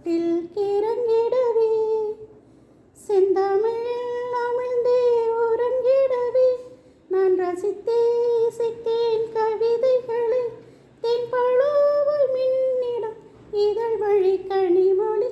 தொட்டில் கிறங்கிடவே செந்தமிழில் அமிழ்ந்தே உறங்கிடவே நான் ரசித்தே இசைத்தேன் கவிதைகளை தென்பழுவாய் மின்னிடம் இதழ் வழி கனிமொழி